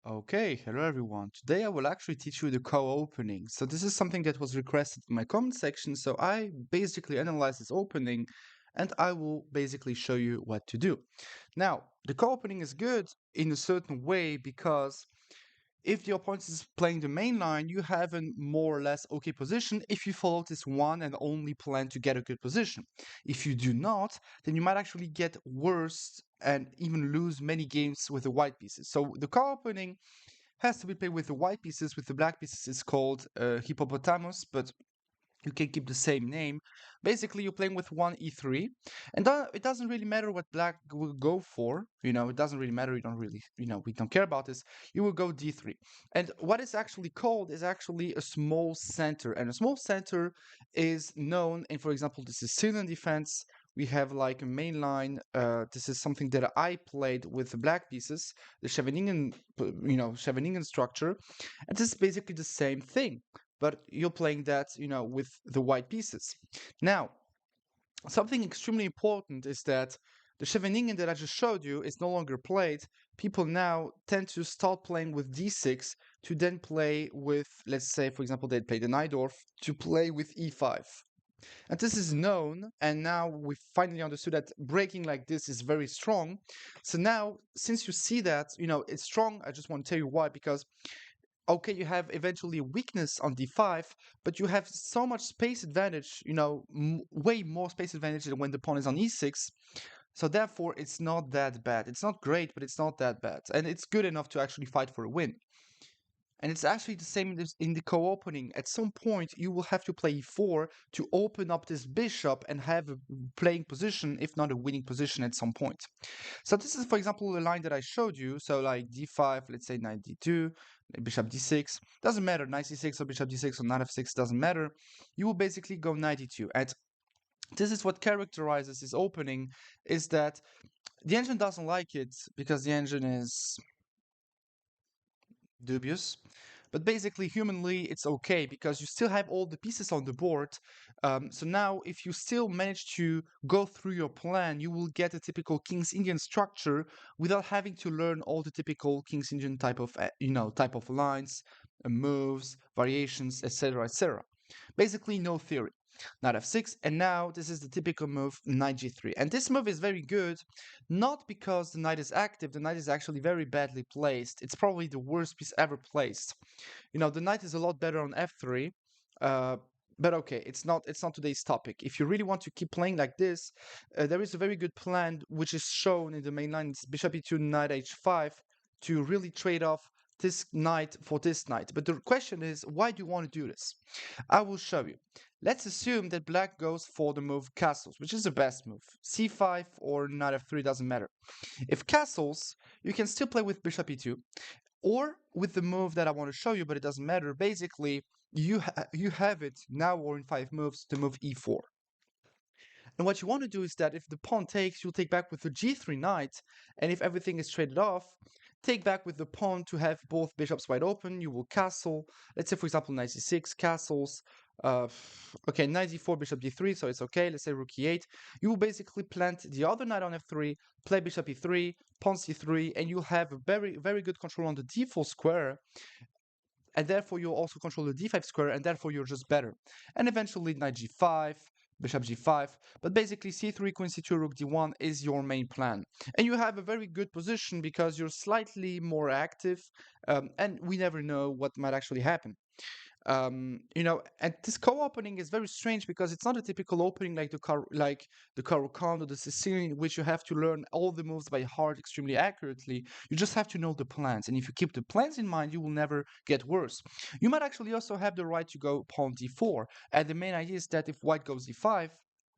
Okay, hello everyone. Today I will actually teach you the co-opening. So this is something that was requested in my comment section. So I basically analyze this opening and I will basically show you what to do. Now, the co-opening is good in a certain way because if the opponent is playing the main line, you have a more or less okay position if you follow this one and only plan to get a good position. If you do not, then you might actually get worse and even lose many games with the white pieces. So the co-opening has to be played with the white pieces. With the black pieces, it's called hippopotamus, but you can keep the same name. Basically, you're playing with one e3, and it doesn't really matter what black will go for. It doesn't really matter. You don't really, we don't care about this. You will go d3, and what is actually called is actually a small center, and a small center is known. And for example, this is Syrian defense. We have like a main line. This is something that I played with the black pieces, the Scheveningen structure, and this is basically the same thing, but you're playing that, with the white pieces. Now, something extremely important is that the Scheveningen that I just showed you is no longer played. People now tend to start playing with d6 to then play with, let's say, for example, they'd play the Najdorf to play with e5. And this is known, and now we finally understood that breaking like this is very strong. So now, since you see that, it's strong, I just want to tell you why, because okay, you have eventually a weakness on d5, but you have so much space advantage, way more space advantage than when the pawn is on e6. So therefore, it's not that bad. It's not great, but it's not that bad. And it's good enough to actually fight for a win. And it's actually the same in the co-opening. At some point, you will have to play e4 to open up this bishop and have a playing position, if not a winning position at some point. So this is, for example, the line that I showed you. So like d5, let's say knight d2, bishop d6. Doesn't matter, knight c6 or bishop d6 or knight f6, doesn't matter. You will basically go knight d2. And this is what characterizes this opening, is that the engine doesn't like it because the engine is dubious. But basically, humanly, it's okay because you still have all the pieces on the board. So now, if you still manage to go through your plan, you will get a typical King's Indian structure without having to learn all the typical King's Indian type of lines, moves, variations, etc., etc. Basically, no theory. Knight f6, and now this is the typical move, knight g3. And this move is very good, not because the knight is active. The knight is actually very badly placed. It's probably the worst piece ever placed. The knight is a lot better on f3. But okay, it's not today's topic. If you really want to keep playing like this, there is a very good plan which is shown in the main line. It's bishop e2, knight h5 to really trade off this knight for this knight. But the question is, why do you want to do this? I will show you. Let's assume that black goes for the move castles, which is the best move. c5 or knight f3 doesn't matter. If castles, you can still play with bishop e2, or with the move that I want to show you, but it doesn't matter. Basically, you have it now or in 5 moves, the move e4. And what you want to do is that if the pawn takes, you'll take back with the g3 knight, and if everything is traded off, take back with the pawn to have both bishops wide open. You will castle. Let's say, for example, knight c6, castles. Okay, knight d4, bishop d3, so it's okay. Let's say rook e8. You will basically plant the other knight on f3, play bishop e3, pawn c3, and you'll have a very, very good control on the d4 square. And therefore, you'll also control the d5 square, and therefore, you're just better. And eventually, knight g5, bishop g5, but basically c3, queen c2, rook d1 is your main plan. And you have a very good position because you're slightly more active, and we never know what might actually happen. And this co-opening is very strange because it's not a typical opening like the Caro-Kann or the Sicilian, in which you have to learn all the moves by heart extremely accurately. You just have to know the plans, and if you keep the plans in mind, you will never get worse. You might actually also have the right to go pawn d4, and the main idea is that if white goes d5,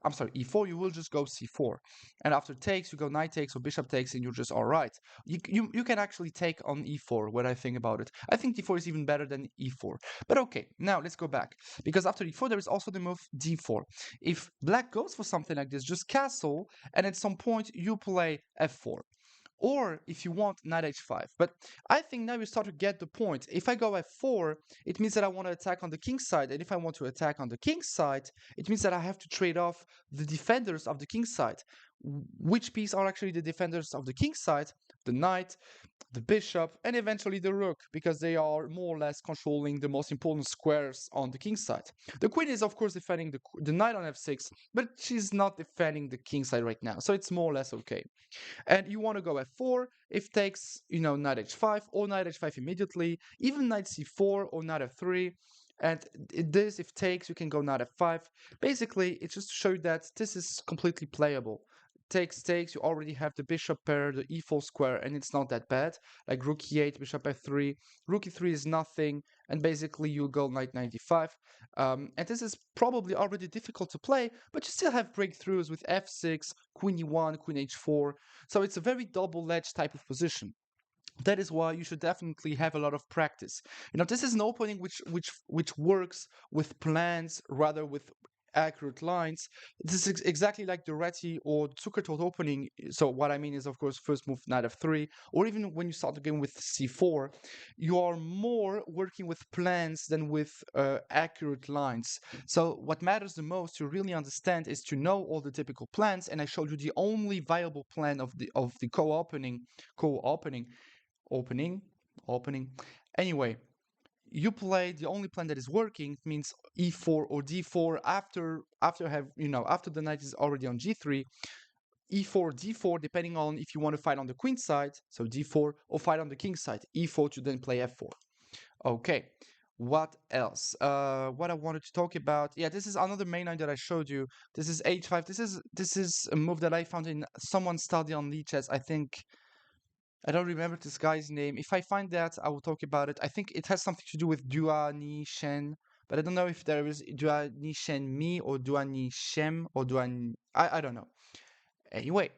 I'm sorry, e4, you will just go c4. And after takes, you go knight takes or bishop takes, and you're just all right. You can actually take on e4, what I think about it. I think d4 is even better than e4. But okay, now let's go back. Because after e4, there is also the move d4. If black goes for something like this, just castle, and at some point, you play f4. Or if you want, knight h5. But I think now you start to get the point. If I go f4, it means that I want to attack on the king's side. And if I want to attack on the king's side, it means that I have to trade off the defenders of the king's side. which piece are actually the defenders of the king side? The knight, the bishop, and eventually the rook, because they are more or less controlling the most important squares on the king side. The queen is of course defending the knight on f6, but she's not defending the king side right now, so it's more or less okay. And you want to go f4, if takes, knight h5 or knight h5 immediately, even knight c4 or knight f3. And this, if takes, you can go knight f5. Basically, it's just to show you that this is completely playable. Takes, you already have the bishop pair, the e4 square, and it's not that bad. Like rook e8, bishop f3, rook e3 is nothing, and basically you go knight 95. And this is probably already difficult to play, but you still have breakthroughs with f6, queen e1, queen h4. So it's a very double-edged type of position. That is why you should definitely have a lot of practice. This is an opening which works with plans rather with accurate lines. This is exactly like the Reti or Zuckertort opening. So what I mean is, of course, first move knight f3, or even when you start the game with c4, you are more working with plans than with accurate lines. So what matters the most to really understand is to know all the typical plans, and I showed you the only viable plan of the opening. Anyway, you play the only plan that is working, means e4 or d4 after the knight is already on g3, e4, d4, depending on if you want to fight on the queen side, so d4, or fight on the king side, e4, to then play f4. Okay, what else? What I wanted to talk about, yeah, this is another main line that I showed you. This is h5. This is a move that I found in someone's study on Lichess. I don't remember this guy's name. If I find that, I will talk about it. I think it has something to do with Dua Ni Shen, but I don't know if there is Dua Ni Shen Mi or Dua Ni Shem or I don't know. Anyway,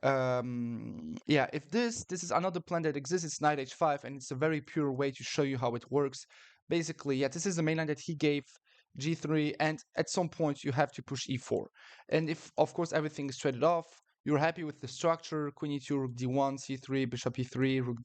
yeah, if this is another plan that exists, it's knight h5, and it's a very pure way to show you how it works. Basically, yeah, this is the main line that he gave, g3, and at some point you have to push e4. And if, of course, everything is traded off, you're happy with the structure, queen e2, rook d1, c3, bishop e3, rook,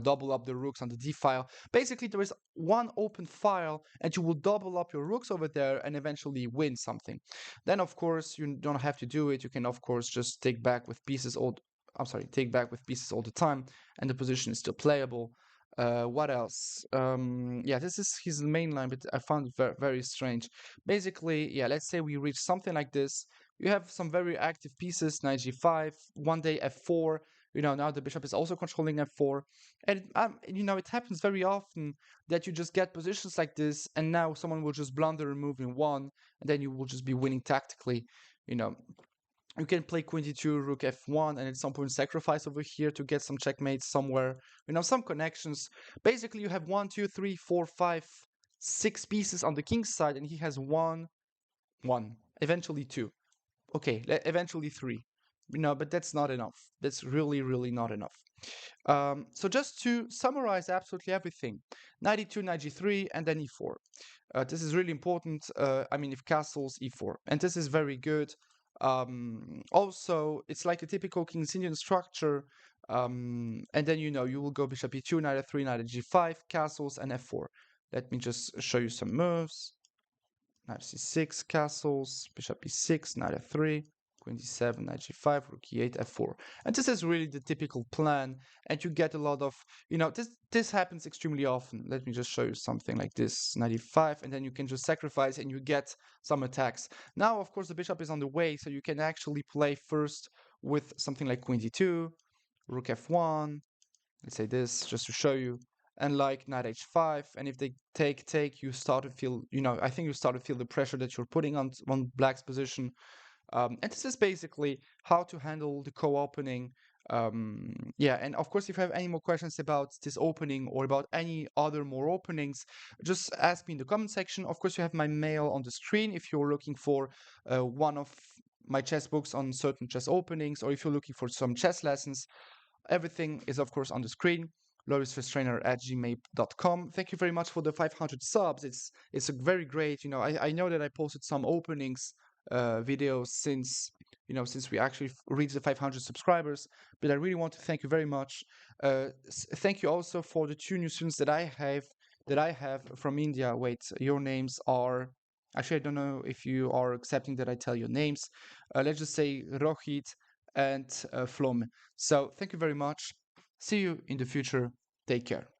double up the rooks on the d file. Basically, there is one open file, and you will double up your rooks over there and eventually win something. Then, of course, you don't have to do it. You can, of course, just take back with pieces all the time, and the position is still playable. What else? Yeah, this is his main line, but I found it very, very strange. Basically, yeah, let's say we reach something like this. You have some very active pieces, knight g5, one day f4. Now the bishop is also controlling f4. And, it happens very often that you just get positions like this, and now someone will just blunder a move in one, and then you will just be winning tactically. You can play queen d2, rook f1, and at some point sacrifice over here to get some checkmates somewhere. Some connections. Basically, you have 1, 2, 3, 4, 5, 6 pieces on the king's side, and he has one, eventually 2. Okay, eventually 3. But that's not enough. That's really, really not enough. So just to summarize absolutely everything, knight e2, knight g3, and then e4. This is really important. If castles, e4. And this is very good. Also, it's like a typical King's Indian structure. And then, you will go bishop e2, knight f3, knight g5, castles, and f4. Let me just show you some moves. Knight c6, castles, bishop e6, knight f3, queen d7, knight g5, rook e8, f4. And this is really the typical plan, and you get a lot of, this happens extremely often. Let me just show you something like this, knight e5, and then you can just sacrifice and you get some attacks. Now, of course, the bishop is on the way, so you can actually play first with something like queen d2, rook f1, let's say this, just to show you, and like knight h5, and if they take, you start to feel, I think you start to feel the pressure that you're putting on black's position. And this is basically how to handle the co-opening. Yeah, and of course, if you have any more questions about this opening or about any other more openings, just ask me in the comment section. Of course, you have my mail on the screen if you're looking for one of my chess books on certain chess openings, or if you're looking for some chess lessons. Everything is, of course, on the screen. lorisfirsttrainer@gmail.com. Thank you very much for the 500 subs. It's a very great. I know that I posted some openings videos since we actually reached the 500 subscribers, but I really want to thank you very much. Thank you also for the 2 new students that I have from India. Wait, your names are actually, I don't know if you are accepting that I tell your names. Let's just say Rohit and Flom. So thank you very much. See you in the future. Take care.